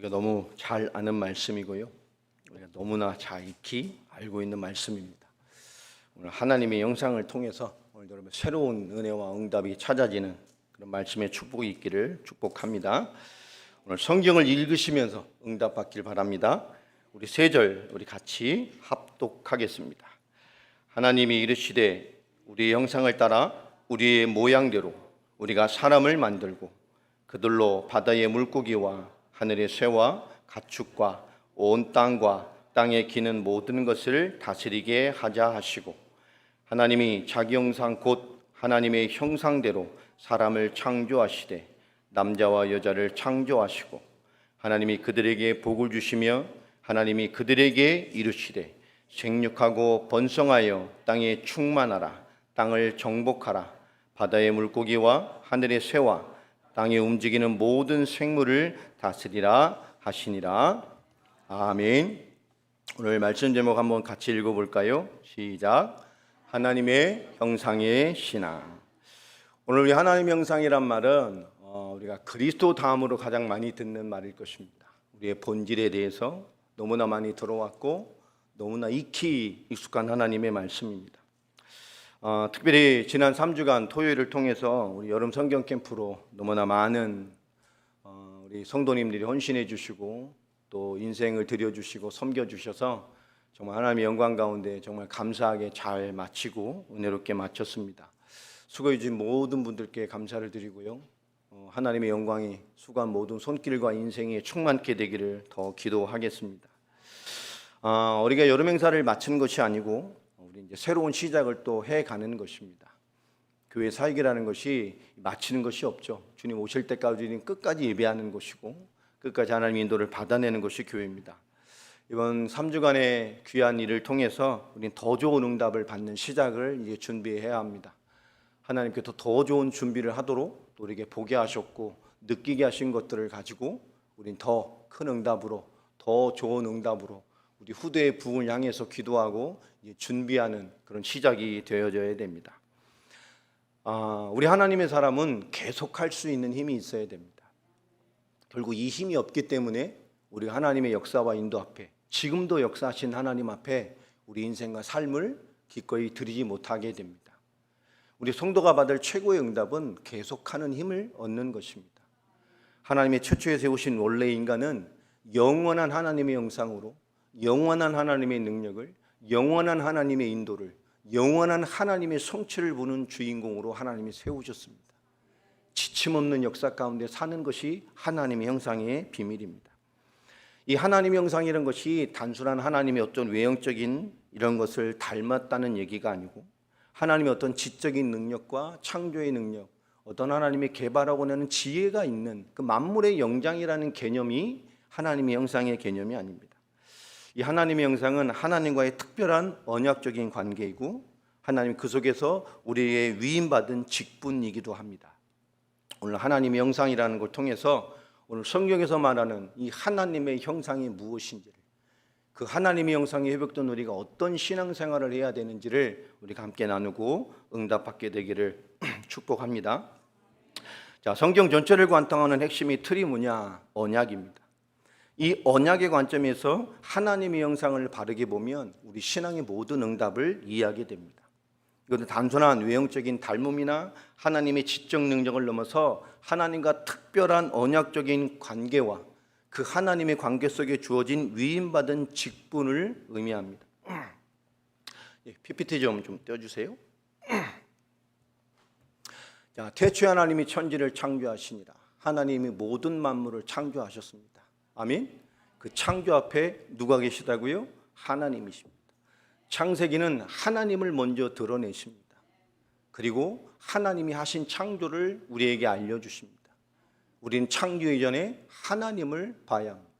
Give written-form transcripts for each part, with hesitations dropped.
우리가 너무 잘 아는 말씀이고요. 우리가 너무나 잘 익히 알고 있는 말씀입니다. 오늘 하나님의 영상을 통해서 오늘 여러분 새로운 은혜와 응답이 찾아지는 그런 말씀의 축복이 있기를 축복합니다. 오늘 성경을 읽으시면서 응답받길 바랍니다. 우리 세 절 우리 같이 합독하겠습니다. 하나님이 이르시되 우리의 형상을 따라 우리의 모양대로 우리가 사람을 만들고 그들로 바다의 물고기와 하늘의 새와 가축과 온 땅과 땅에 기는 모든 것을 다스리게 하자 하시고, 하나님이 자기 형상 곧 하나님의 형상대로 사람을 창조하시되 남자와 여자를 창조하시고, 하나님이 그들에게 복을 주시며 하나님이 그들에게 이르시되 생육하고 번성하여 땅에 충만하라. 땅을 정복하라. 바다의 물고기와 하늘의 새와 땅에 움직이는 모든 생물을 다스리라 하시니라. 아멘. 오늘 말씀 제목 한번 같이 읽어볼까요? 시작. 하나님의 형상의 신앙. 오늘 우리 하나님의 형상이란 말은 우리가 그리스도 다음으로 가장 많이 듣는 말일 것입니다. 우리의 본질에 대해서 너무나 많이 들어왔고 너무나 익히 익숙한 하나님의 말씀입니다. 특별히 지난 3주간 토요일을 통해서 우리 여름 성경 캠프로 너무나 많은 우리 성도님들이 헌신해 주시고 또 인생을 드려주시고 섬겨주셔서 정말 하나님의 영광 가운데 정말 감사하게 잘 마치고 은혜롭게 마쳤습니다. 수고해 주신 모든 분들께 감사를 드리고요. 하나님의 영광이 수고한 모든 손길과 인생에 충만케 되기를 더 기도하겠습니다. 우리가 여름 행사를 마친 것이 아니고 우리 이제 새로운 시작을 또 해가는 것입니다. 교회 사역이라는 것이 마치는 것이 없죠. 주님 오실 때까지 끝까지 예배하는 것이고 끝까지 하나님의 인도를 받아내는 것이 교회입니다. 이번 3주간의 귀한 일을 통해서 우리는 더 좋은 응답을 받는 시작을 이제 준비해야 합니다. 하나님께서 더 좋은 준비를 하도록 또 우리에게 보게 하셨고 느끼게 하신 것들을 가지고 우리는 더 큰 응답으로 더 좋은 응답으로 우리 후대의 부흥을 향해서 기도하고 준비하는 그런 시작이 되어져야 됩니다. 우리 하나님의 사람은 계속할 수 있는 힘이 있어야 됩니다. 결국 이 힘이 없기 때문에 우리 하나님의 역사와 인도 앞에 지금도 역사하신 하나님 앞에 우리 인생과 삶을 기꺼이 드리지 못하게 됩니다. 우리 성도가 받을 최고의 응답은 계속하는 힘을 얻는 것입니다. 하나님의 최초에 세우신 원래 인간은 영원한 하나님의 형상으로 영원한 하나님의 능력을, 영원한 하나님의 인도를, 영원한 하나님의 성취를 보는 주인공으로 하나님이 세우셨습니다. 지침 없는 역사 가운데 사는 것이 하나님의 형상의 비밀입니다. 이 하나님의 형상이라는 것이 단순한 하나님의 어떤 외형적인 이런 것을 닮았다는 얘기가 아니고 하나님의 어떤 지적인 능력과 창조의 능력, 어떤 하나님의 개발하고 내는 지혜가 있는 그 만물의 영장이라는 개념이 하나님의 형상의 개념이 아닙니다. 이 하나님의 형상은 하나님과의 특별한 언약적인 관계이고 하나님 그 속에서 우리의 위임받은 직분이기도 합니다. 오늘 하나님의 형상이라는 걸 통해서 오늘 성경에서 말하는 이 하나님의 형상이 무엇인지를, 그 하나님의 형상이 회복된 우리가 어떤 신앙생활을 해야 되는지를 우리가 함께 나누고 응답받게 되기를 축복합니다. 자, 성경 전체를 관통하는 핵심이 틀이 뭐냐? 언약입니다. 이 언약의 관점에서 하나님의 형상을 바르게 보면 우리 신앙의 모든 응답을 이해하게 됩니다. 이것은 단순한 외형적인 닮음이나 하나님의 지적 능력을 넘어서 하나님과 특별한 언약적인 관계와 그 하나님의 관계 속에 주어진 위임받은 직분을 의미합니다. PPT 좀 떼어주세요. 자, 태초에 하나님이 천지를 창조하시니라. 하나님이 모든 만물을 창조하셨습니다. 아멘. 그 창조 앞에 누가 계시다고요? 하나님이십니다. 창세기는 하나님을 먼저 드러내십니다. 그리고 하나님이 하신 창조를 우리에게 알려주십니다. 우리는 창조 이전에 하나님을 봐야 합니다.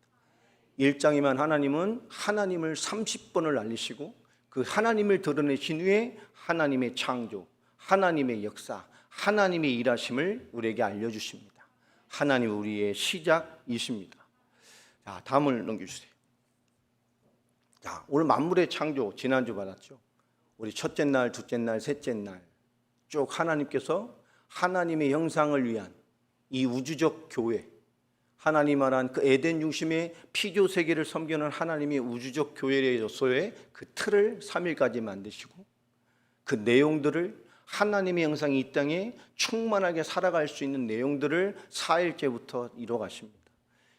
1장이면 하나님은 하나님을 30번을 알리시고 그 하나님을 드러내신 후에 하나님의 창조, 하나님의 역사, 하나님의 일하심을 우리에게 알려주십니다. 하나님 우리의 시작이십니다. 자, 다음을 넘겨주세요. 자, 오늘 만물의 창조 지난주 받았죠. 우리 첫째 날, 둘째 날, 셋째 날 쭉 하나님께서 하나님의 형상을 위한 이 우주적 교회, 하나님 말한 그 에덴 중심의 피조 세계를 섬기는 하나님의 우주적 교회로서의 그 틀을 3일까지 만드시고 그 내용들을 하나님의 형상이 이 땅에 충만하게 살아갈 수 있는 내용들을 4일째부터 이뤄가십니다.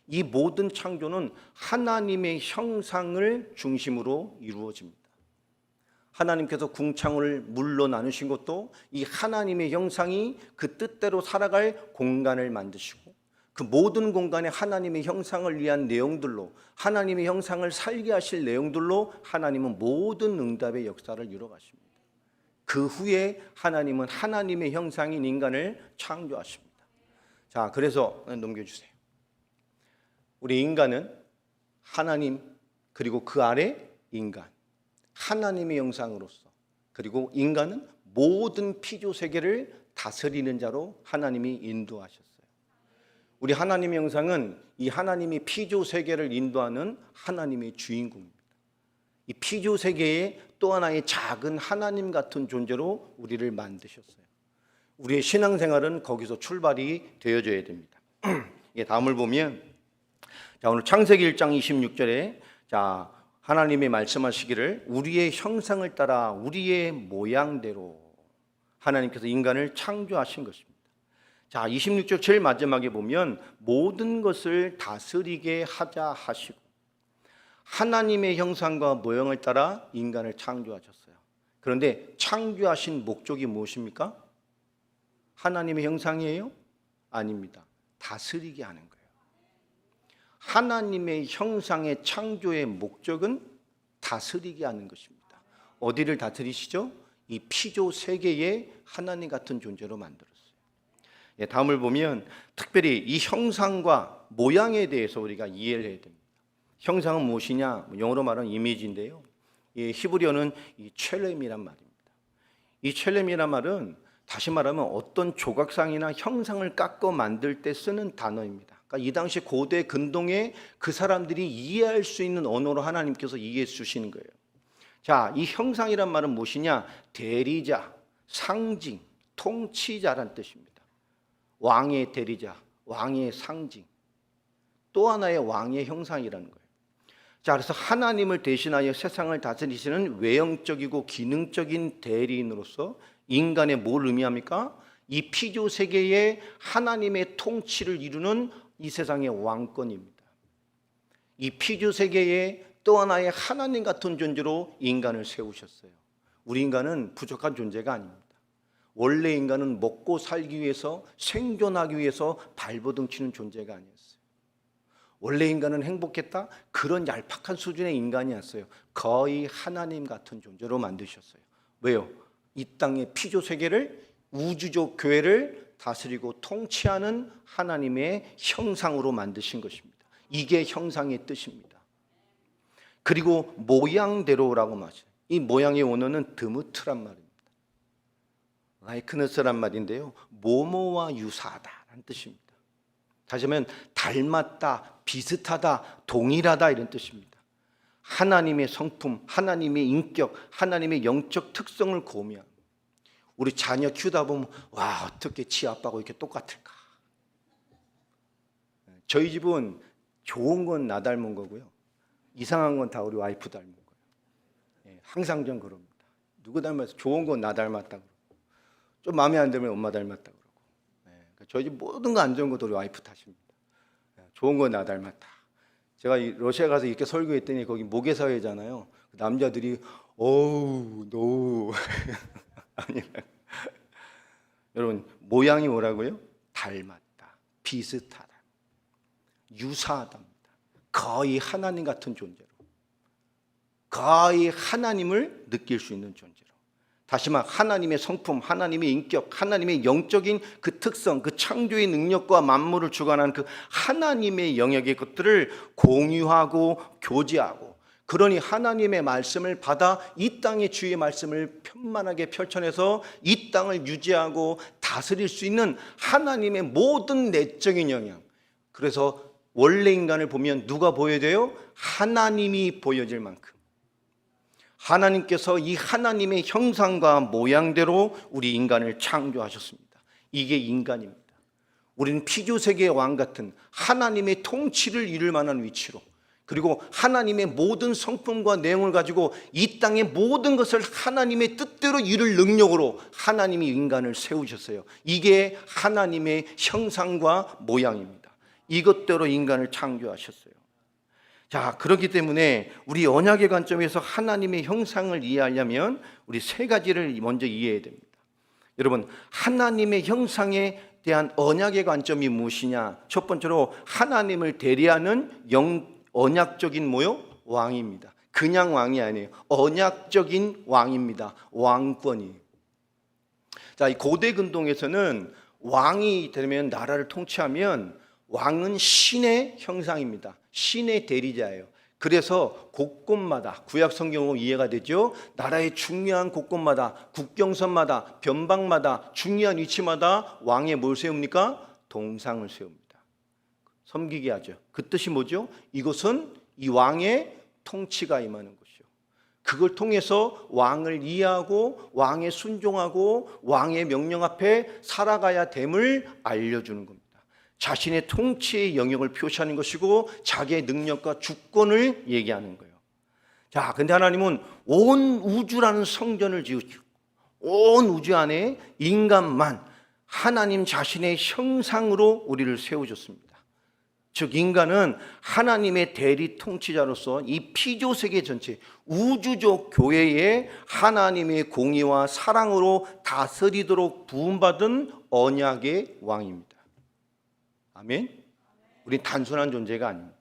이 모든 창조는 하나님의 형상을 중심으로 이루어집니다. 하나님께서 궁창을 물로 나누신 것도 이 하나님의 형상이 그 뜻대로 살아갈 공간을 만드시고 그 모든 공간에 하나님의 형상을 위한 내용들로 하나님의 형상을 살게 하실 내용들로 하나님은 모든 응답의 역사를 이뤄가십니다. 그 후에 하나님은 하나님의 형상인 인간을 창조하십니다. 자, 그래서 넘겨주세요. 우리 인간은 하나님 그리고 그 아래 인간, 하나님의 형상으로서 그리고 인간은 모든 피조 세계를 다스리는 자로 하나님이 인도하셨어요. 우리 하나님의 형상은 이 하나님이 피조 세계를 인도하는 하나님의 주인공입니다. 이 피조 세계에 또 하나의 작은 하나님 같은 존재로 우리를 만드셨어요. 우리의 신앙생활은 거기서 출발이 되어져야 됩니다. 다음을 보면 자, 오늘 창세기 1장 26절에 자, 하나님이 말씀하시기를 우리의 형상을 따라 우리의 모양대로 하나님께서 인간을 창조하신 것입니다. 자, 26절 제일 마지막에 보면 모든 것을 다스리게 하자 하시고 하나님의 형상과 모형을 따라 인간을 창조하셨어요. 그런데 창조하신 목적이 무엇입니까? 하나님의 형상이에요? 아닙니다. 다스리게 하는 거예요. 하나님의 형상의 창조의 목적은 다스리게 하는 것입니다. 어디를 다스리시죠? 이 피조 세계에 하나님 같은 존재로 만들었어요. 다음을 보면 특별히 이 형상과 모양에 대해서 우리가 이해를 해야 됩니다. 형상은 무엇이냐? 영어로 말하는 이미지인데요. 이 히브리어는 이 첼렘이란 말입니다. 이 첼렘이란 말은 다시 말하면 어떤 조각상이나 형상을 깎아 만들 때 쓰는 단어입니다. 그러니까 이 당시 고대 근동에 그 사람들이 이해할 수 있는 언어로 하나님께서 이해해 주시는 거예요. 자, 이 형상이란 말은 무엇이냐? 대리자, 상징, 통치자란 뜻입니다. 왕의 대리자, 왕의 상징, 또 하나의 왕의 형상이라는 거예요. 자, 그래서 하나님을 대신하여 세상을 다스리시는 외형적이고 기능적인 대리인으로서 인간의 뭘 의미합니까? 이 피조 세계에 하나님의 통치를 이루는 이 세상의 왕권입니다. 이 피조 세계에 또 하나의 하나님 같은 존재로 인간을 세우셨어요. 우리 인간은 부족한 존재가 아닙니다. 원래 인간은 먹고 살기 위해서 생존하기 위해서 발버둥 치는 존재가 아니었어요. 원래 인간은 행복했다? 그런 얄팍한 수준의 인간이었어요. 거의 하나님 같은 존재로 만드셨어요. 왜요? 이 땅의 피조 세계를 우주적 교회를 다스리고 통치하는 하나님의 형상으로 만드신 것입니다. 이게 형상의 뜻입니다. 그리고 모양대로라고 말해요. 이 모양의 원어는 드무트란 말입니다. 라이크너스란 말인데요, 모모와 유사하다라는 뜻입니다. 다시 하면 닮았다, 비슷하다, 동일하다 이런 뜻입니다. 하나님의 성품, 하나님의 인격, 하나님의 영적 특성을 고미한. 우리 자녀 키우다 보면 와, 어떻게 지 아빠하고 이렇게 똑같을까? 저희 집은 좋은 건 나 닮은 거고요, 이상한 건 다 우리 와이프 닮은 거예요. 항상 전 그럽니다. 누구 닮아서 좋은 건 나 닮았다고, 좀 마음에 안 들면 엄마 닮았다고 그러고. 그러니까 저희 집 모든 거 안 좋은 것도 우리 와이프 탓입니다. 좋은 건 나 닮았다. 제가 러시아 가서 이렇게 설교했더니 거기 모계사회잖아요. 남자들이 어우 노 아니 여러분, 모양이 뭐라고요? 닮았다, 비슷하다, 유사하답니다. 거의 하나님 같은 존재로, 거의 하나님을 느낄 수 있는 존재로. 다시 말해 하나님의 성품, 하나님의 인격, 하나님의 영적인 그 특성, 그 창조의 능력과 만물을 주관하는 그 하나님의 영역의 것들을 공유하고 교제하고, 그러니 하나님의 말씀을 받아 이 땅의 주의 말씀을 편만하게 펼쳐내서 이 땅을 유지하고 다스릴 수 있는 하나님의 모든 내적인 영향. 그래서 원래 인간을 보면 누가 보여야 돼요? 하나님이 보여질 만큼 하나님께서 이 하나님의 형상과 모양대로 우리 인간을 창조하셨습니다. 이게 인간입니다. 우리는 피조세계의 왕 같은 하나님의 통치를 이룰 만한 위치로, 그리고 하나님의 모든 성품과 내용을 가지고 이 땅의 모든 것을 하나님의 뜻대로 이룰 능력으로 하나님이 인간을 세우셨어요. 이게 하나님의 형상과 모양입니다. 이것대로 인간을 창조하셨어요. 자, 그렇기 때문에 우리 언약의 관점에서 하나님의 형상을 이해하려면 우리 세 가지를 먼저 이해해야 됩니다. 여러분, 하나님의 형상에 대한 언약의 관점이 무엇이냐? 첫 번째로 하나님을 대리하는 언약적인 뭐요? 왕입니다. 그냥 왕이 아니에요. 언약적인 왕입니다. 왕권이에요. 자, 이 고대 근동에서는 왕이 되면, 나라를 통치하면 왕은 신의 형상입니다. 신의 대리자예요. 그래서 곳곳마다, 구약 성경으로 이해가 되죠. 나라의 중요한 곳곳마다, 국경선마다, 변방마다, 중요한 위치마다 왕의 뭘 세웁니까? 동상을 세웁니다. 섬기게 하죠. 그 뜻이 뭐죠? 이것은 이 왕의 통치가 임하는 것이요. 그걸 통해서 왕을 이해하고 왕에 순종하고 왕의 명령 앞에 살아가야 됨을 알려주는 겁니다. 자신의 통치의 영역을 표시하는 것이고 자기의 능력과 주권을 얘기하는 거예요. 자, 근데 하나님은 온 우주라는 성전을 지으시고 온 우주 안에 인간만 하나님 자신의 형상으로 우리를 세우셨습니다. 즉 인간은 하나님의 대리 통치자로서 이 피조세계 전체 우주적 교회에 하나님의 공의와 사랑으로 다스리도록 부음받은 언약의 왕입니다. 아멘. 우린 단순한 존재가 아닙니다.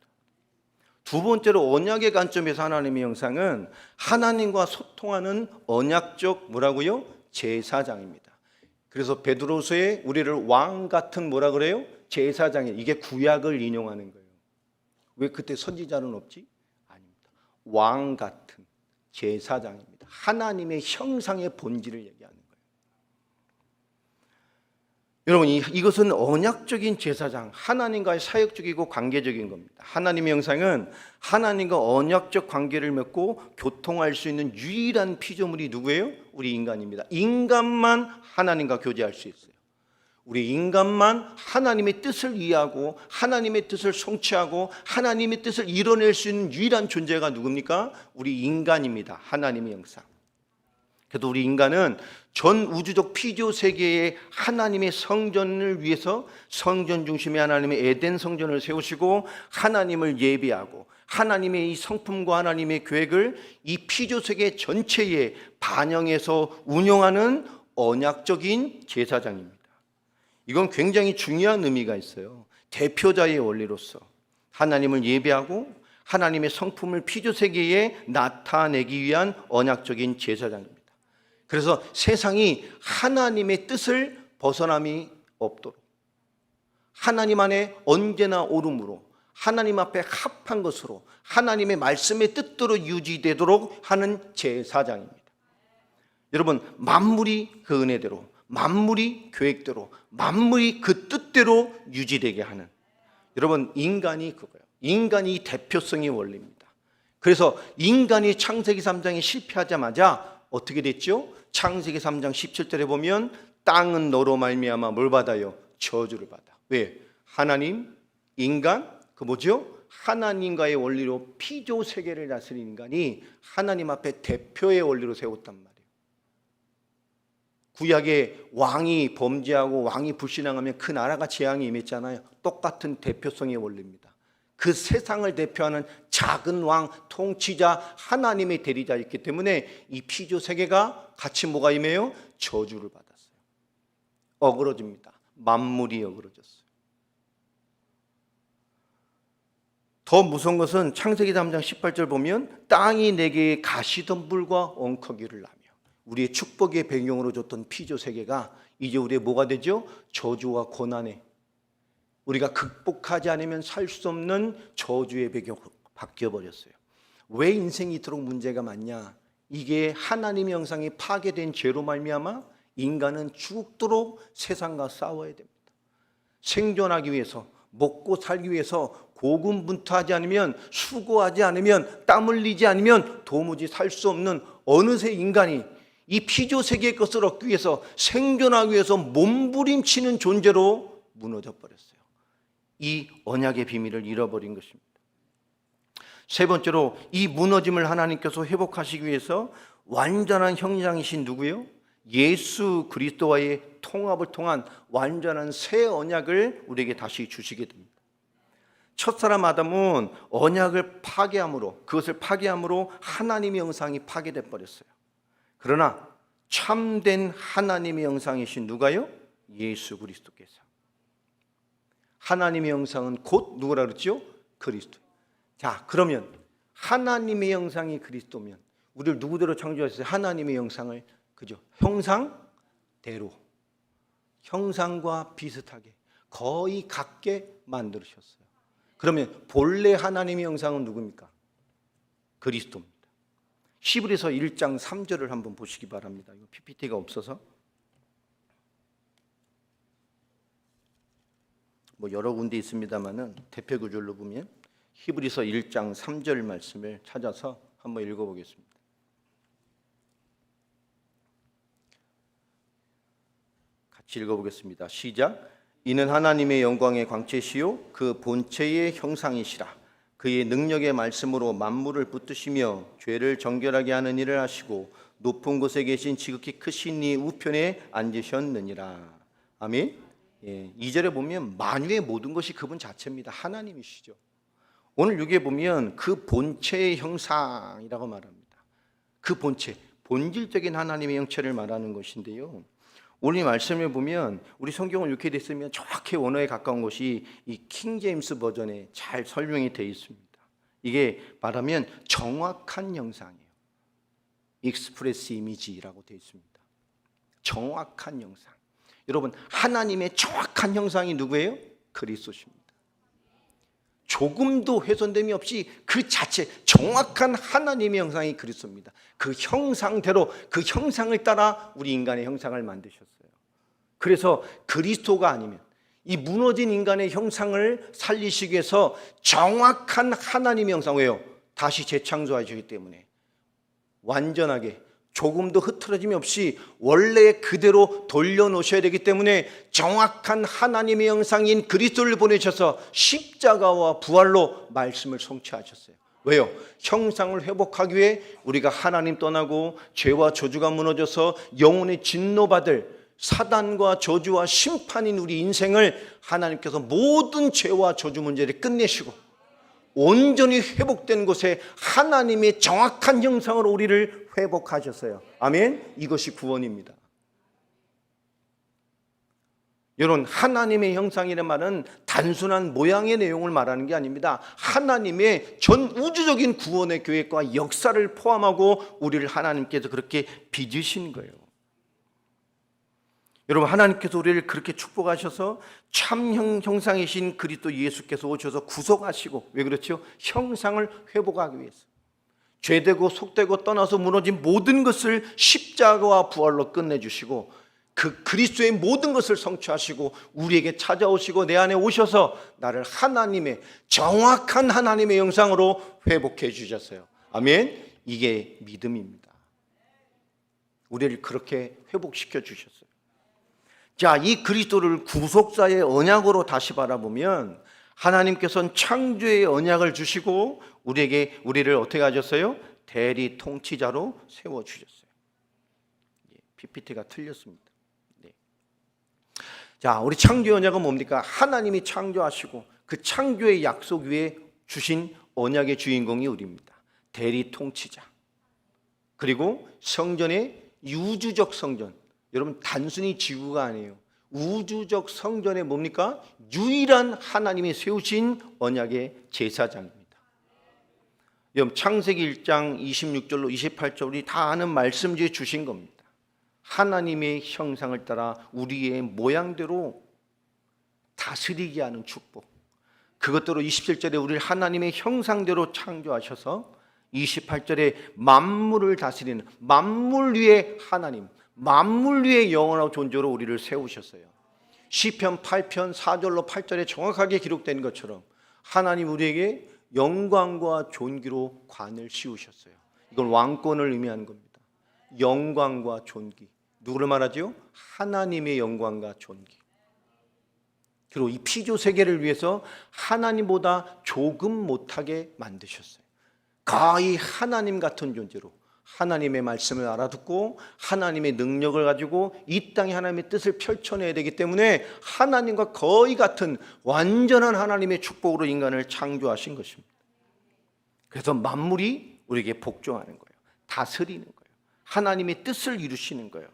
두 번째로 언약의 관점에서 하나님의 형상은 하나님과 소통하는 언약적 뭐라고요? 제사장입니다. 그래서 베드로서에 우리를 왕 같은 뭐라 그래요? 제사장이에요. 이게 구약을 인용하는 거예요. 왜 그때 선지자는 없지? 아닙니다. 왕 같은 제사장입니다. 하나님의 형상의 본질을 얘기하는 거예요. 여러분, 이것은 언약적인 제사장, 하나님과의 사역적이고 관계적인 겁니다. 하나님의 형상은 하나님과 언약적 관계를 맺고 교통할 수 있는 유일한 피조물이 누구예요? 우리 인간입니다. 인간만 하나님과 교제할 수 있어요. 우리 인간만 하나님의 뜻을 이해하고 하나님의 뜻을 성취하고 하나님의 뜻을 이뤄낼 수 있는 유일한 존재가 누굽니까? 우리 인간입니다. 하나님의 형상. 그래도 우리 인간은 전 우주적 피조 세계의 하나님의 성전을 위해서 성전 중심의 하나님의 에덴 성전을 세우시고 하나님을 예배하고 하나님의 이 성품과 하나님의 계획을 이 피조 세계 전체에 반영해서 운영하는 언약적인 제사장입니다. 이건 굉장히 중요한 의미가 있어요. 대표자의 원리로서 하나님을 예배하고 하나님의 성품을 피조 세계에 나타내기 위한 언약적인 제사장입니다. 그래서 세상이 하나님의 뜻을 벗어남이 없도록 하나님 안에 언제나 옳음으로 하나님 앞에 합한 것으로 하나님의 말씀의 뜻대로 유지되도록 하는 제사장입니다. 여러분, 만물이 그 은혜대로, 만물이 계획대로, 만물이 그 뜻대로 유지되게 하는, 여러분, 인간이 그거예요. 인간이 대표성의 원리입니다. 그래서 인간이 창세기 3장에 실패하자마자 어떻게 됐죠? 창세기 3장 17절에 보면 땅은 너로 말미암아 뭘 받아요? 저주를 받아. 왜? 하나님, 인간, 그 뭐죠? 하나님과의 원리로 피조 세계를 다스리는 인간이 하나님 앞에 대표의 원리로 세웠단 말이에요. 구약에 왕이 범죄하고 왕이 불신앙하면 그 나라가 재앙이 임했잖아요. 똑같은 대표성의 원리입니다. 그 세상을 대표하는 작은 왕, 통치자, 하나님의 대리자였기 때문에 이 피조 세계가 같이 뭐가 임해요? 저주를 받았어요. 어그러집니다. 만물이 어그러졌어요. 더 무서운 것은 창세기 3장 18절 보면 땅이 내게 가시덤불과 엉커기를 나며, 우리의 축복의 배경으로 줬던 피조 세계가 이제 우리의 뭐가 되죠? 저주와 고난에, 우리가 극복하지 않으면 살 수 없는 저주의 배경으로 바뀌어버렸어요. 왜 인생이 이토록 문제가 많냐? 이게 하나님의 형상이 파괴된 죄로 말미암아 인간은 죽도록 세상과 싸워야 됩니다. 생존하기 위해서, 먹고 살기 위해서 고군분투하지 않으면, 수고하지 않으면, 땀 흘리지 않으면 도무지 살 수 없는 어느새 인간이 이 피조 세계의 것을 얻기 위해서, 생존하기 위해서 몸부림치는 존재로 무너져 버렸어요. 이 언약의 비밀을 잃어버린 것입니다. 세 번째로 이 무너짐을 하나님께서 회복하시기 위해서 완전한 형상이신 누구요? 예수 그리스도와의 통합을 통한 완전한 새 언약을 우리에게 다시 주시게 됩니다. 첫사람 아담은 언약을 파괴함으로, 그것을 파괴함으로 하나님의 형상이 파괴돼 버렸어요. 그러나 참된 하나님의 형상이신 누가요? 예수 그리스도께서. 하나님의 형상은 곧 누구라 그랬죠? 그리스도. 자, 그러면 하나님의 형상이 그리스도면 우리를 누구대로 창조하셨어요? 하나님의 형상을, 그죠? 형상대로, 형상과 비슷하게 거의 같게 만들으셨어요. 그러면 본래 하나님의 형상은 누굽니까? 그리스도입니다. 히브리서 1장 3절을 한번 보시기 바랍니다. 이거 PPT가 없어서 뭐 여러 군데 있습니다만은 대표 구절로 보면 히브리서 1장 3절 말씀을 찾아서 한번 읽어보겠습니다. 같이 읽어보겠습니다. 시작. 이는 하나님의 영광의 광채시요 그 본체의 형상이시라. 그의 능력의 말씀으로 만물을 붙드시며 죄를 정결하게 하는 일을 하시고 높은 곳에 계신 지극히 크신 이 우편에 앉으셨느니라. 아멘. 예, 2절에 보면 만유의 모든 것이 그분 자체입니다. 하나님이시죠. 오늘 여기에 보면 그 본체의 형상이라고 말합니다. 그 본체, 본질적인 하나님의 형체를 말하는 것인데요. 오늘 말씀을 보면 우리 성경을 이렇게 됐으면 정확히 원어에 가까운 것이 이 킹제임스 버전에 잘 설명이 되어 있습니다. 이게 말하면 정확한 형상이에요. 익스프레스 이미지라고 되어 있습니다. 정확한 형상. 여러분, 하나님의 정확한 형상이 누구예요? 그리스도십니다. 조금도 훼손됨이 없이 그 자체 정확한 하나님의 형상이 그리스도입니다. 그 형상대로, 그 형상을 따라 우리 인간의 형상을 만드셨어요. 그래서 그리스도가 아니면 이 무너진 인간의 형상을 살리시기 위해서 정확한 하나님의 형상, 왜요? 다시 재창조하시기 때문에 완전하게 조금도 흐트러짐이 없이 원래 그대로 돌려놓으셔야 되기 때문에 정확한 하나님의 형상인 그리스도를 보내셔서 십자가와 부활로 말씀을 성취하셨어요. 왜요? 형상을 회복하기 위해 우리가 하나님 떠나고 죄와 저주가 무너져서 영혼의 진노받을 사단과 저주와 심판인 우리 인생을 하나님께서 모든 죄와 저주 문제를 끝내시고 온전히 회복된 곳에 하나님의 정확한 형상으로 우리를 회복하셨어요. 아멘. 이것이 구원입니다. 여러분, 하나님의 형상이라는 말은 단순한 모양의 내용을 말하는 게 아닙니다. 하나님의 전 우주적인 구원의 계획과 역사를 포함하고 우리를 하나님께서 그렇게 빚으신 거예요. 여러분, 하나님께서 우리를 그렇게 축복하셔서 참 형상이신 그리스도 예수께서 오셔서 구속하시고, 왜 그렇죠? 형상을 회복하기 위해서 죄되고 속되고 떠나서 무너진 모든 것을 십자가와 부활로 끝내주시고 그 그리스도의 모든 것을 성취하시고 우리에게 찾아오시고 내 안에 오셔서 나를 하나님의 정확한 하나님의 형상으로 회복해 주셨어요. 아멘. 이게 믿음입니다. 우리를 그렇게 회복시켜 주셨어요. 자, 이 그리스도를 구속자의 언약으로 다시 바라보면 하나님께서는 창조의 언약을 주시고 우리를 어떻게 하셨어요? 대리 통치자로 세워 주셨어요. PPT가 틀렸습니다. 네. 자, 우리 창조의 언약은 뭡니까? 하나님이 창조하시고 그 창조의 약속 위에 주신 언약의 주인공이 우리입니다. 대리 통치자. 그리고 성전의 우주적 성전. 여러분, 단순히 지구가 아니에요. 우주적 성전에 뭡니까? 유일한 하나님이 세우신 언약의 제사장입니다. 여러분, 창세기 1장 26절로 28절이 다 아는 말씀 중에 주신 겁니다. 하나님의 형상을 따라 우리의 모양대로 다스리게 하는 축복. 그것대로 27절에 우리를 하나님의 형상대로 창조하셔서 28절에 만물을 다스리는 만물 위에 하나님, 만물 위에 영원한 존재로 우리를 세우셨어요. 시편 8편 4절로 8절에 정확하게 기록된 것처럼 하나님 우리에게 영광과 존귀로 관을 씌우셨어요. 이건 왕권을 의미하는 겁니다. 영광과 존귀. 누구를 말하죠? 하나님의 영광과 존귀. 그리고 이 피조 세계를 위해서 하나님보다 조금 못하게 만드셨어요. 거의 하나님 같은 존재로 하나님의 말씀을 알아듣고 하나님의 능력을 가지고 이 땅에 하나님의 뜻을 펼쳐내야 되기 때문에 하나님과 거의 같은 완전한 하나님의 축복으로 인간을 창조하신 것입니다. 그래서 만물이 우리에게 복종하는 거예요. 다스리는 거예요. 하나님의 뜻을 이루시는 거예요.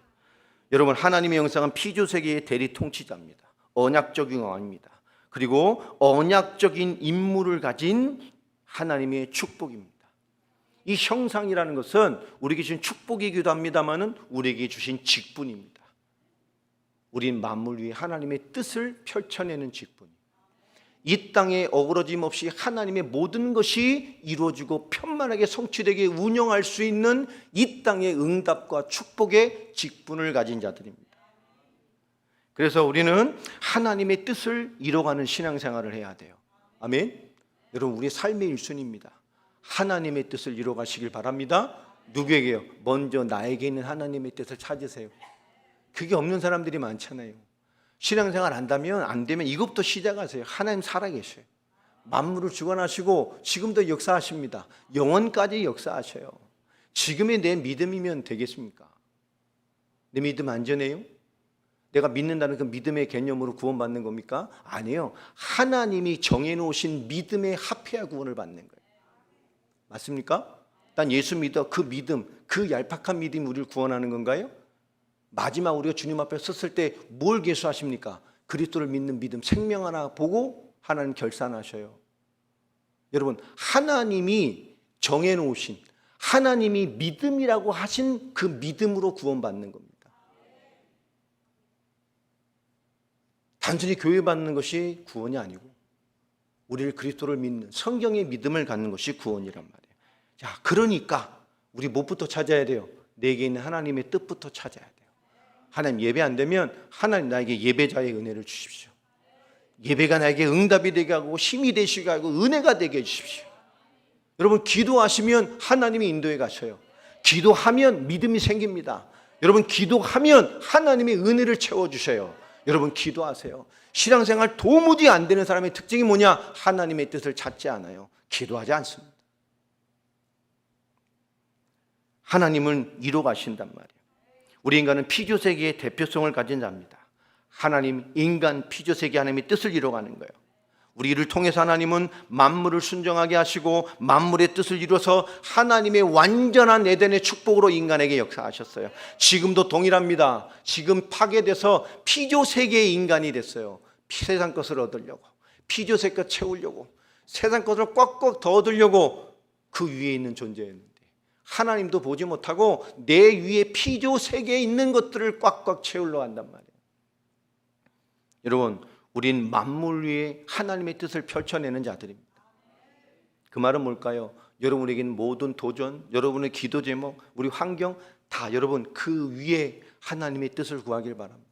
여러분, 하나님의 형상은 피조세계의 대리 통치자입니다. 언약적인 왕입니다. 그리고 언약적인 임무를 가진 하나님의 축복입니다. 이 형상이라는 것은 우리에게 주신 축복이기도 합니다만은 우리에게 주신 직분입니다. 우린 만물 위에 하나님의 뜻을 펼쳐내는 직분. 이 땅에 어그러짐 없이 하나님의 모든 것이 이루어지고 편만하게 성취되게 운영할 수 있는 이 땅의 응답과 축복의 직분을 가진 자들입니다. 그래서 우리는 하나님의 뜻을 이뤄가는 신앙생활을 해야 돼요. 아멘. 여러분, 우리의 삶의 1순위입니다. 하나님의 뜻을 이뤄가시길 바랍니다. 누구에게요? 먼저 나에게 있는 하나님의 뜻을 찾으세요. 그게 없는 사람들이 많잖아요. 신앙생활 안 되면 이것부터 시작하세요. 하나님 살아계셔요. 만물을 주관하시고 지금도 역사하십니다. 영원까지 역사하셔요. 지금의 내 믿음이면 되겠습니까? 내 믿음 안전해요? 내가 믿는다는 그 믿음의 개념으로 구원받는 겁니까? 아니에요. 하나님이 정해놓으신 믿음에 합해야 구원을 받는 거예요. 맞습니까? 난 예수 믿어. 그 믿음, 그 얄팍한 믿음이 우리를 구원하는 건가요? 마지막 우리가 주님 앞에 섰을 때 뭘 계수하십니까? 그리스도를 믿는 믿음, 생명 하나 보고 하나님 결산하셔요. 여러분, 하나님이 정해놓으신, 하나님이 믿음이라고 하신 그 믿음으로 구원받는 겁니다. 단순히 교회 받는 것이 구원이 아니고 우리를 그리스도를 믿는 성경의 믿음을 갖는 것이 구원이란 말이에요. 자, 그러니까 우리 무엇부터 찾아야 돼요? 내게 있는 하나님의 뜻부터 찾아야 돼요. 하나님, 예배 안 되면 하나님 나에게 예배자의 은혜를 주십시오. 예배가 나에게 응답이 되게 하고 힘이 되시게 하고 은혜가 되게 해주십시오. 여러분, 기도하시면 하나님이 인도해 가셔요. 기도하면 믿음이 생깁니다. 여러분, 기도하면 하나님의 은혜를 채워주셔요. 여러분, 기도하세요. 신앙생활 도무지 안 되는 사람의 특징이 뭐냐? 하나님의 뜻을 찾지 않아요. 기도하지 않습니다. 하나님은 이뤄 가신단 말이에요. 우리 인간은 피조세계의 대표성을 가진 자입니다. 하나님, 인간, 피조세계 하나님의 뜻을 이뤄가는 거예요. 우리를 통해서 하나님은 만물을 순종하게 하시고 만물의 뜻을 이뤄서 하나님의 완전한 에덴의 축복으로 인간에게 역사하셨어요. 지금도 동일합니다. 지금 파괴돼서 피조세계의 인간이 됐어요. 세상 것을 얻으려고, 피조세계 것 채우려고, 세상 것을 꽉꽉 더 얻으려고 그 위에 있는 존재였는데 하나님도 보지 못하고 내 위에 피조세계에 있는 것들을 꽉꽉 채우려 한단 말이에요. 여러분, 우린 만물 위에 하나님의 뜻을 펼쳐내는 자들입니다. 그 말은 뭘까요? 여러분에게는 모든 도전, 여러분의 기도 제목, 우리 환경 다 여러분 그 위에 하나님의 뜻을 구하길 바랍니다.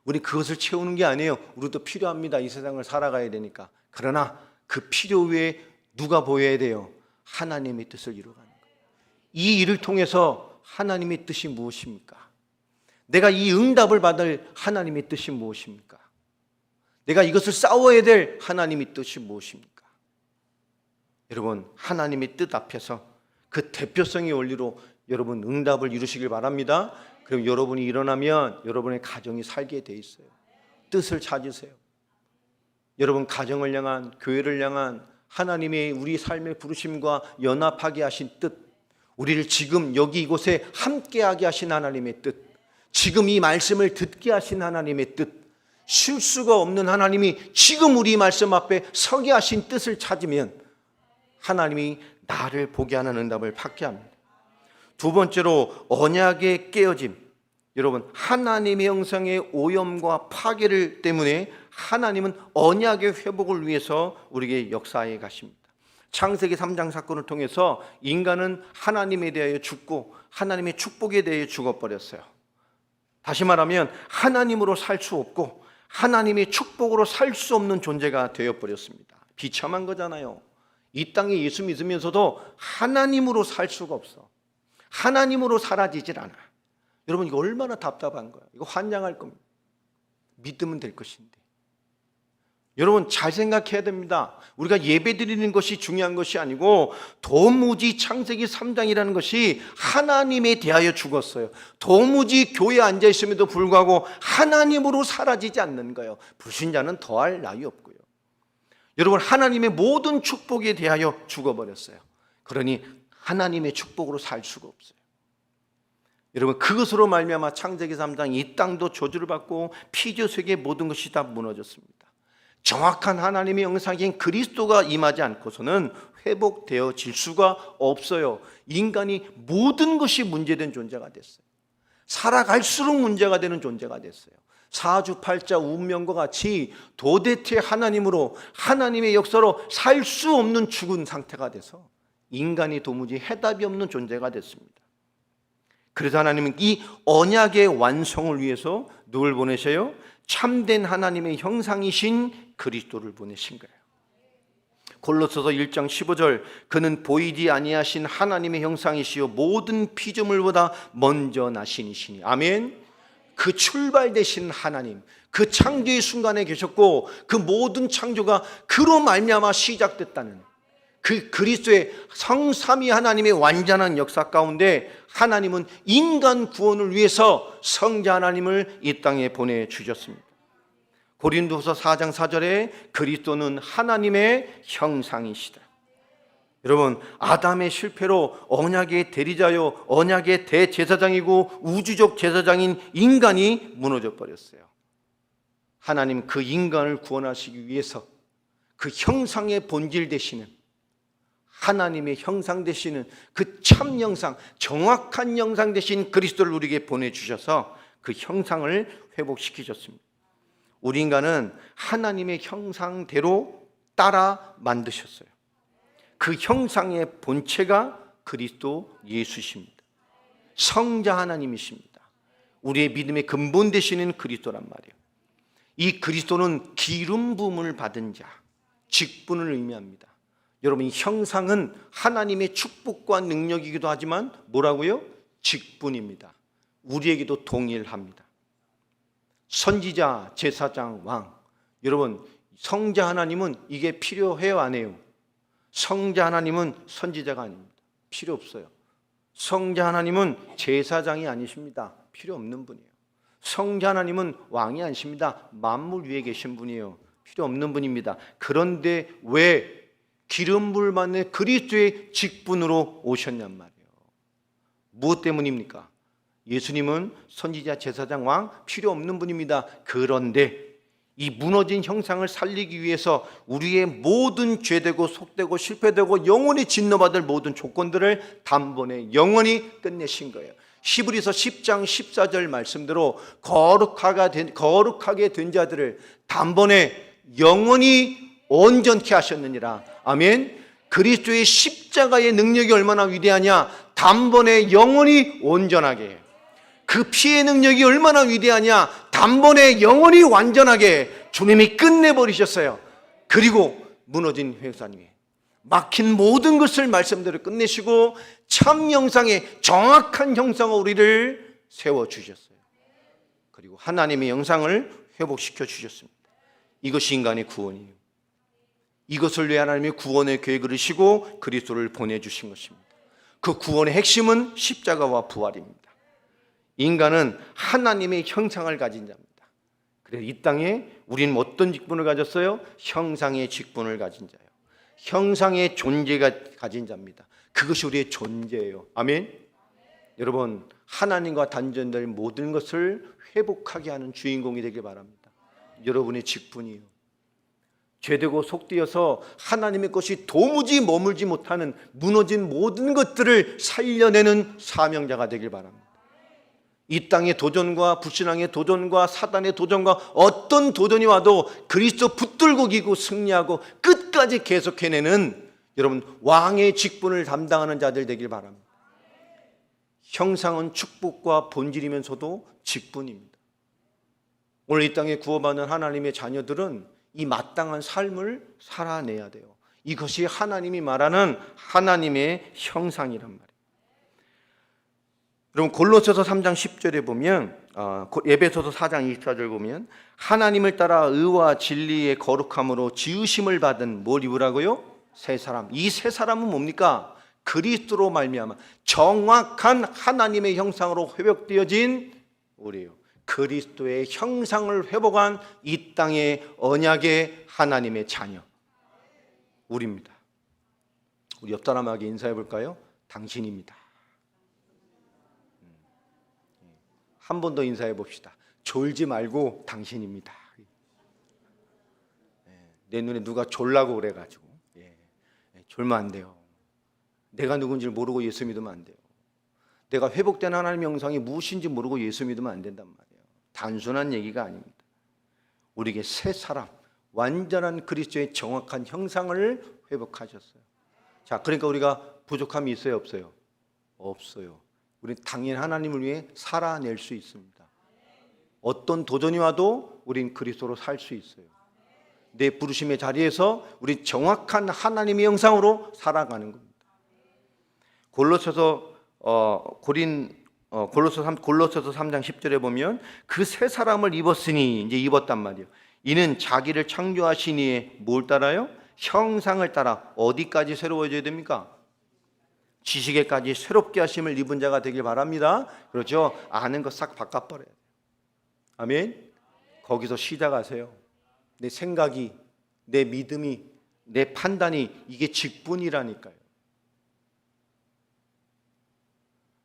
우리 그것을 채우는 게 아니에요. 우리도 필요합니다. 이 세상을 살아가야 되니까. 그러나 그 필요 위에 누가 보여야 돼요? 하나님의 뜻을 이루어가는 거예요. 이 일을 통해서 하나님의 뜻이 무엇입니까? 내가 이 응답을 받을 하나님의 뜻이 무엇입니까? 내가 이것을 싸워야 될 하나님의 뜻이 무엇입니까? 여러분, 하나님의 뜻 앞에서 그 대표성의 원리로 여러분 응답을 이루시길 바랍니다. 그럼 여러분이 일어나면 여러분의 가정이 살게 돼 있어요. 뜻을 찾으세요. 여러분 가정을 향한, 교회를 향한 하나님의 우리 삶의 부르심과 연합하게 하신 뜻, 우리를 지금 여기 이곳에 함께하게 하신 하나님의 뜻, 지금 이 말씀을 듣게 하신 하나님의 뜻, 쉴 수가 없는 하나님이 지금 우리 말씀 앞에 서게 하신 뜻을 찾으면 하나님이 나를 보게 하는 응답을 받게 합니다. 두 번째로 언약의 깨어짐. 여러분, 하나님의 형상의 오염과 파괴를 때문에 하나님은 언약의 회복을 위해서 우리에게 역사해 가십니다. 창세기 3장 사건을 통해서 인간은 하나님에 대하여 죽고 하나님의 축복에 대해 죽어버렸어요. 다시 말하면 하나님으로 살 수 없고 하나님의 축복으로 살 수 없는 존재가 되어버렸습니다. 비참한 거잖아요. 이 땅에 예수 믿으면서도 하나님으로 살 수가 없어. 하나님으로 사라지질 않아. 여러분, 이거 얼마나 답답한 거예요. 이거 환장할 겁니다. 믿으면 될 것인데. 여러분 잘 생각해야 됩니다. 우리가 예배 드리는 것이 중요한 것이 아니고 도무지 창세기 3장이라는 것이 하나님에 대하여 죽었어요. 도무지 교회에 앉아 있음에도 불구하고 하나님으로 사라지지 않는 거예요. 불신자는 더할 나위 없고요. 여러분 하나님의 모든 축복에 대하여 죽어버렸어요. 그러니 하나님의 축복으로 살 수가 없어요. 여러분 그것으로 말미암아 창세기 3장 이 땅도 저주를 받고 피조세계 모든 것이 다 무너졌습니다. 정확한 하나님의 영상인 그리스도가 임하지 않고서는 회복되어질 수가 없어요. 인간이 모든 것이 문제된 존재가 됐어요. 살아갈수록 문제가 되는 존재가 됐어요. 사주팔자 운명과 같이 도대체 하나님으로 하나님의 역사로 살 수 없는 죽은 상태가 돼서 인간이 도무지 해답이 없는 존재가 됐습니다. 그래서 하나님은 이 언약의 완성을 위해서 누굴 보내셔요? 참된 하나님의 형상이신 그리스도를 보내신 거예요. 골로새서 1장 15절 그는 보이지 아니하신 하나님의 형상이시요 모든 피조물보다 먼저 나신 이시니 아멘. 그 출발되신 하나님, 그 창조의 순간에 계셨고 그 모든 창조가 그로 말미암아 시작됐다는 그 그리스도의 성삼위 하나님의 완전한 역사 가운데 하나님은 인간 구원을 위해서 성자 하나님을 이 땅에 보내주셨습니다. 고린도후서 4장 4절에 그리스도는 하나님의 형상이시다. 여러분 아담의 실패로 언약의 대리자요 언약의 대제사장이고 우주적 제사장인 인간이 무너져 버렸어요. 하나님 그 인간을 구원하시기 위해서 그 형상의 본질 되시는 하나님의 형상 되시는 그 참 형상, 정확한 형상 되신 그리스도를 우리에게 보내주셔서 그 형상을 회복시키셨습니다. 우리 인간은 하나님의 형상대로 따라 만드셨어요. 그 형상의 본체가 그리스도 예수십니다. 성자 하나님이십니다. 우리의 믿음의 근본 되시는 그리스도란 말이에요. 이 그리스도는 기름 부음을 받은 자, 직분을 의미합니다. 여러분 이 형상은 하나님의 축복과 능력이기도 하지만 뭐라고요? 직분입니다. 우리에게도 동일합니다. 선지자, 제사장, 왕. 여러분 성자 하나님은 이게 필요해요 안 해요? 성자 하나님은 선지자가 아닙니다. 필요 없어요. 성자 하나님은 제사장이 아니십니다. 필요 없는 분이에요. 성자 하나님은 왕이 아니십니다. 만물 위에 계신 분이에요. 필요 없는 분입니다. 그런데 왜 기름 부음을 받는 그리스도의 직분으로 오셨냔 말이에요. 무엇 때문입니까? 예수님은 선지자, 제사장, 왕 필요 없는 분입니다. 그런데 이 무너진 형상을 살리기 위해서 우리의 모든 죄되고 속되고 실패되고 영원히 진노받을 모든 조건들을 단번에 영원히 끝내신 거예요. 히브리서 10장 14절 말씀대로 거룩하게 된 자들을 단번에 영원히 온전케 하셨느니라. 아멘. 그리스도의 십자가의 능력이 얼마나 위대하냐. 단번에 영원히 온전하게 해요. 그 피의 능력이 얼마나 위대하냐. 단번에 영원히 완전하게 주님이 끝내버리셨어요. 그리고 무너진 회사님이 막힌 모든 것을 말씀대로 끝내시고 참 형상의 정확한 형상으로 우리를 세워주셨어요. 그리고 하나님의 형상을 회복시켜 주셨습니다. 이것이 인간의 구원이에요. 이것을 위해 하나님이 구원의 계획을 이시고 그리스도를 보내주신 것입니다. 그 구원의 핵심은 십자가와 부활입니다. 인간은 하나님의 형상을 가진 자입니다. 그래서 이 땅에 우리는 어떤 직분을 가졌어요? 형상의 직분을 가진 자예요. 형상의 존재가 가진 자입니다. 그것이 우리의 존재예요. 아멘. 여러분 하나님과 단절될 모든 것을 회복하게 하는 주인공이 되길 바랍니다. 여러분의 직분이에요. 죄되고 속되어서 하나님의 것이 도무지 머물지 못하는 무너진 모든 것들을 살려내는 사명자가 되길 바랍니다. 이 땅의 도전과 불신앙의 도전과 사단의 도전과 어떤 도전이 와도 그리스도 붙들고 기고 승리하고 끝까지 계속해내는 여러분 왕의 직분을 담당하는 자들 되길 바랍니다. 형상은 축복과 본질이면서도 직분입니다. 오늘 이 땅에 구원받는 하나님의 자녀들은 이 마땅한 삶을 살아내야 돼요. 이것이 하나님이 말하는 하나님의 형상이란 말이에요. 여러분 골로새서 3장 10절에 보면 에베소서 4장 24절 보면 하나님을 따라 의와 진리의 거룩함으로 지으심을 받은 뭘 입으라고요? 새 사람. 이 새 사람은 뭡니까? 그리스도로 말미암아 정확한 하나님의 형상으로 회복되어진 우리요. 그리스도의 형상을 회복한 이 땅의 언약의 하나님의 자녀 우리입니다. 우리 옆 사람에게 인사해 볼까요? 당신입니다. 한 번 더 인사해 봅시다. 졸지 말고 당신입니다. 내 눈에 누가 졸라고 그래가지고 졸면 안 돼요. 내가 누군지를 모르고 예수 믿으면 안 돼요. 내가 회복된 하나님의 형상이 무엇인지 모르고 예수 믿으면 안 된단 말이에요. 단순한 얘기가 아닙니다. 우리에게 새 사람, 완전한 그리스도의 정확한 형상을 회복하셨어요. 자, 그러니까 우리가 부족함이 있어요, 없어요? 없어요. 우리는 당연히 하나님을 위해 살아낼 수 있습니다. 어떤 도전이 와도 우린 그리스도로 살 수 있어요. 내 부르심의 자리에서 우리 정확한 하나님의 형상으로 살아가는 겁니다. 골로새서 3장 10절에 보면 그 새 사람을 입었으니 이제 입었단 말이에요. 이는 자기를 창조하신 이의 뭘 따라요? 형상을 따라 어디까지 새로워져야 됩니까? 지식에까지 새롭게 하심을 입은 자가 되길 바랍니다. 그렇죠? 아는 거 싹 바꿔버려야 돼요. 아멘. 거기서 시작하세요. 내 생각이, 내 믿음이, 내 판단이 이게 직분이라니까요.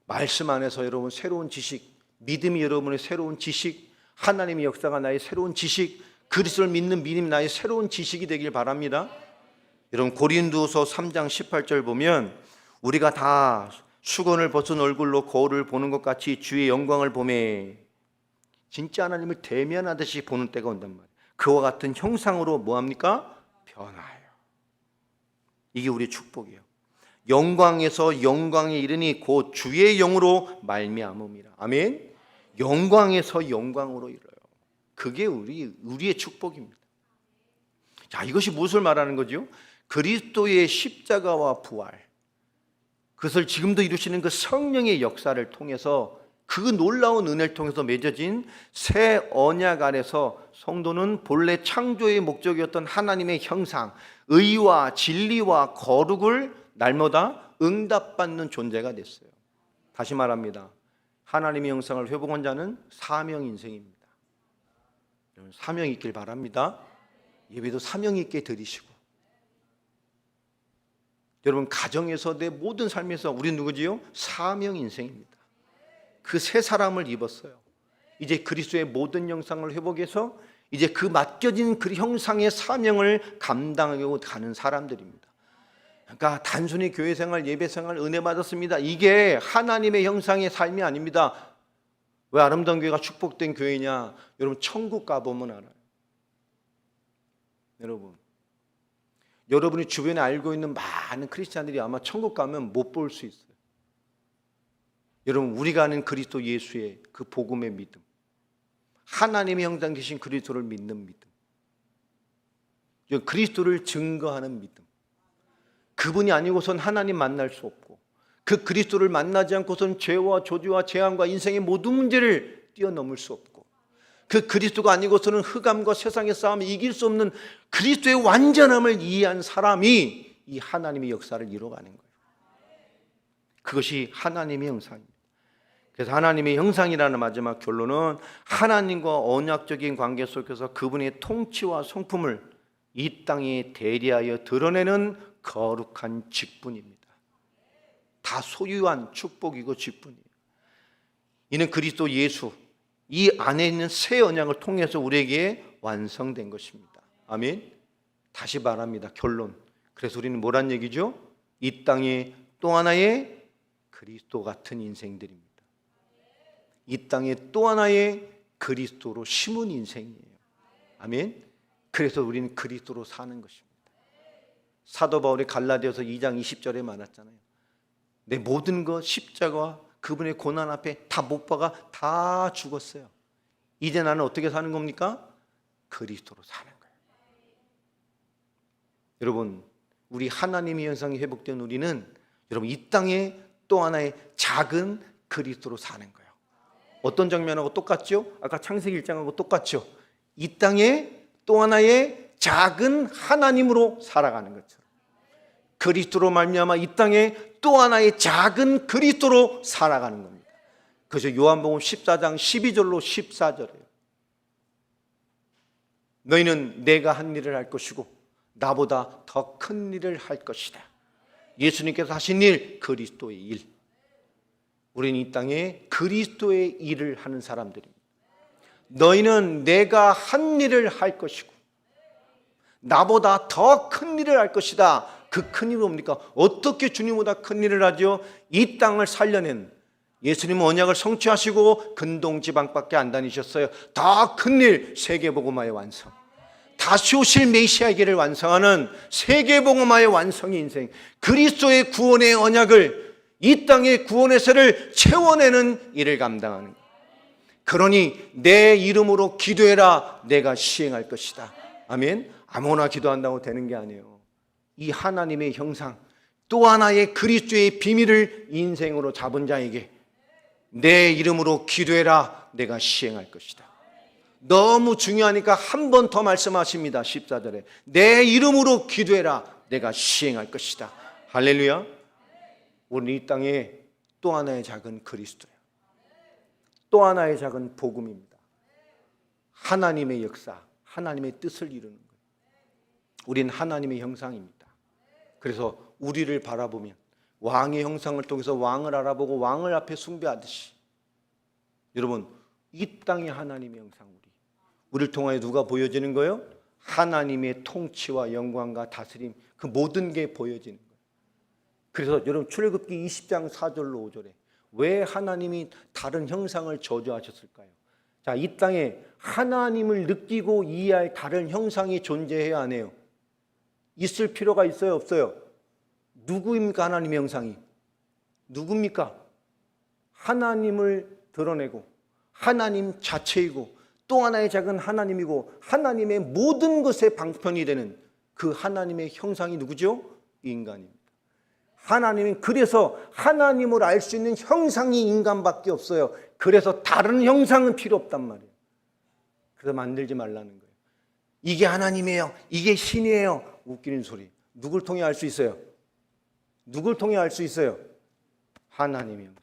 말씀 안에서 여러분 새로운 지식, 믿음이 여러분의 새로운 지식, 하나님의 역사가 나의 새로운 지식, 그리스도를 믿는 믿음이 나의 새로운 지식이 되길 바랍니다. 여러분 고린도서 3장 18절 보면 우리가 다 수건을 벗은 얼굴로 거울을 보는 것 같이 주의 영광을 보매 진짜 하나님을 대면하듯이 보는 때가 온단 말이에요. 그와 같은 형상으로 뭐합니까? 변화해요. 이게 우리의 축복이에요. 영광에서 영광에 이르니 곧 주의 영으로 말미암음이라. 아멘. 영광에서 영광으로 이뤄요. 그게 우리의 축복입니다. 자, 이것이 무엇을 말하는 거죠? 그리스도의 십자가와 부활, 그것을 지금도 이루시는 그 성령의 역사를 통해서 그 놀라운 은혜를 통해서 맺어진 새 언약 안에서 성도는 본래 창조의 목적이었던 하나님의 형상, 의와 진리와 거룩을 날마다 응답받는 존재가 됐어요. 다시 말합니다. 하나님의 형상을 회복한 자는 사명 인생입니다. 사명 있길 바랍니다. 예배도 사명 있게 드리시고, 여러분 가정에서 내 모든 삶에서 우리는 누구지요? 사명 인생입니다. 그 새 사람을 입었어요. 이제 그리스도의 모든 형상을 회복해서 이제 그 맡겨진 그 형상의 사명을 감당하고 가는 사람들입니다. 그러니까 단순히 교회 생활, 예배 생활, 은혜 받았습니다. 이게 하나님의 형상의 삶이 아닙니다. 왜 아름다운 교회가 축복된 교회냐? 여러분 천국 가보면 알아요. 여러분이 주변에 알고 있는 많은 크리스찬들이 아마 천국 가면 못 볼 수 있어요. 여러분 우리가 아는 그리스도 예수의 그 복음의 믿음, 하나님의 형상 되신 그리스도를 믿는 믿음, 그리스도를 증거하는 믿음, 그분이 아니고선 하나님 만날 수 없고 그 그리스도를 만나지 않고선 죄와 조주와 재앙과 인생의 모든 문제를 뛰어넘을 수 없고 그 그리스도가 아니고서는 흑암과 세상의 싸움을 이길 수 없는 그리스도의 완전함을 이해한 사람이 이 하나님의 역사를 이뤄가는 거예요. 그것이 하나님의 형상입니다. 그래서 하나님의 형상이라는 마지막 결론은 하나님과 언약적인 관계 속에서 그분의 통치와 성품을 이 땅에 대리하여 드러내는 거룩한 직분입니다. 다 소유한 축복이고 직분이에요. 이는 그리스도 예수, 이 안에 있는 새 언약을 통해서 우리에게 완성된 것입니다. 아멘. 다시 말합니다. 결론. 그래서 우리는 뭐란 얘기죠? 이 땅에 또 하나의 그리스도 같은 인생들입니다. 이 땅에 또 하나의 그리스도로 심은 인생이에요. 아멘. 그래서 우리는 그리스도로 사는 것입니다. 사도 바울이 갈라디아서 2장 20절에 말했잖아요. 내 모든 것 십자가와 그분의 고난 앞에 다 못 박아 다 죽었어요. 이제 나는 어떻게 사는 겁니까? 그리스도로 사는 거예요. 여러분, 우리 하나님의 형상이 회복된 우리는 여러분 이 땅에 또 하나의 작은 그리스도로 사는 거예요. 어떤 장면하고 똑같죠? 아까 창세기 1장하고 똑같죠? 이 땅에 또 하나의 작은 하나님으로 살아가는 것처럼 그리스도로 말미암아 이 땅에 또 하나의 작은 그리스도로 살아가는 겁니다. 그래서 요한복음 14장 12절로 14절이에요. 너희는 내가 한 일을 할 것이고 나보다 더 큰 일을 할 것이다. 예수님께서 하신 일, 그리스도의 일. 우리는 이 땅에 그리스도의 일을 하는 사람들입니다. 너희는 내가 한 일을 할 것이고 나보다 더 큰 일을 할 것이다. 그 큰 일이 뭡니까? 어떻게 주님보다 큰 일을 하죠? 이 땅을 살려낸 예수님은 언약을 성취하시고 근동지방밖에 안 다니셨어요. 더 큰 일, 세계복음화의 완성. 다시 오실 메시아의 길을 완성하는 세계복음화의 완성의 인생, 그리스도의 구원의 언약을 이 땅의 구원의 세를 채워내는 일을 감당하는 거예요. 그러니 내 이름으로 기도해라. 내가 시행할 것이다. 아멘. 아무나 기도한다고 되는 게 아니에요. 이 하나님의 형상, 또 하나의 그리스도의 비밀을 인생으로 잡은 자에게 내 이름으로 기도해라. 내가 시행할 것이다. 너무 중요하니까 한 번 더 말씀하십니다. 14절에 내 이름으로 기도해라. 내가 시행할 것이다. 할렐루야. 우리는 이 땅에 또 하나의 작은 그리스도예요. 또 하나의 작은 복음입니다. 하나님의 역사, 하나님의 뜻을 이루는 거예요. 우린 하나님의 형상입니다. 그래서 우리를 바라보면 왕의 형상을 통해서 왕을 알아보고 왕을 앞에 숭배하듯이, 여러분 이 땅의 하나님의 형상, 우리를 통하여 누가 보여지는 거예요? 하나님의 통치와 영광과 다스림, 그 모든 게 보여지는 거예요. 그래서 여러분 출애굽기 20장 4절로 5절에 왜 하나님이 다른 형상을 저주하셨을까요? 자, 이 땅에 하나님을 느끼고 이해할 다른 형상이 존재해야 하네요. 있을 필요가 있어요, 없어요? 누구입니까? 하나님의 형상이 누굽니까? 하나님을 드러내고 하나님 자체이고 또 하나의 작은 하나님이고 하나님의 모든 것의 방편이 되는 그 하나님의 형상이 누구죠? 인간입니다. 하나님은 그래서 하나님을 알 수 있는 형상이 인간밖에 없어요. 그래서 다른 형상은 필요 없단 말이에요. 그래서 만들지 말라는 거예요. 이게 하나님이에요. 이게 신이에요. 웃기는 소리. 누굴 통해 알 수 있어요? 누굴 통해 알 수 있어요? 하나님의 형상.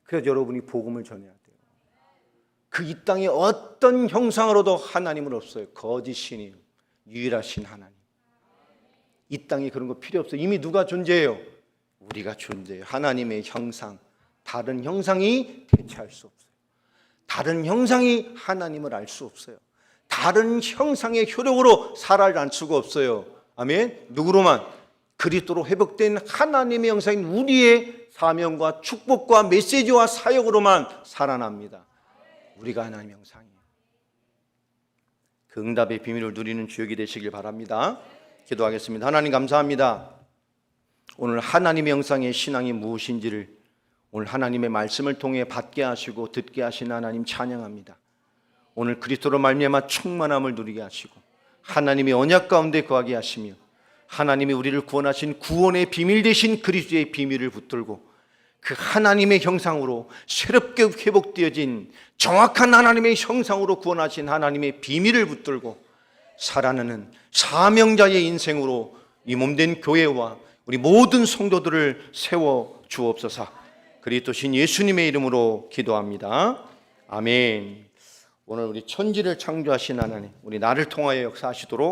그래서 여러분이 복음을 전해야 돼요. 그 이 땅의 어떤 형상으로도 하나님은 없어요. 거짓 신이에요. 유일하신 하나님. 이 땅에 그런 거 필요 없어요. 이미 누가 존재해요? 우리가 존재해요. 하나님의 형상. 다른 형상이 대체할 수 없어요. 다른 형상이 하나님을 알 수 없어요. 다른 형상의 효력으로 살아날 수가 없어요. 아멘. 누구로만? 그리스도로 회복된 하나님의 형상인 우리의 사명과 축복과 메시지와 사역으로만 살아납니다. 우리가 하나님의 형상이에요. 그 응답의 비밀을 누리는 주역이 되시길 바랍니다. 기도하겠습니다. 하나님 감사합니다. 오늘 하나님의 형상의 신앙이 무엇인지를 오늘 하나님의 말씀을 통해 받게 하시고 듣게 하신 하나님 찬양합니다. 오늘 그리스도로 말미암아 충만함을 누리게 하시고 하나님의 언약 가운데 거하게 하시며 하나님이 우리를 구원하신 구원의 비밀 되신 그리스도의 비밀을 붙들고 그 하나님의 형상으로 새롭게 회복되어진 정확한 하나님의 형상으로 구원하신 하나님의 비밀을 붙들고 살아내는 사명자의 인생으로 이 몸된 교회와 우리 모든 성도들을 세워 주옵소서. 그리스도신 예수님의 이름으로 기도합니다. 아멘. 오늘 우리 천지를 창조하신 하나님, 우리 나를 통하여 역사하시도록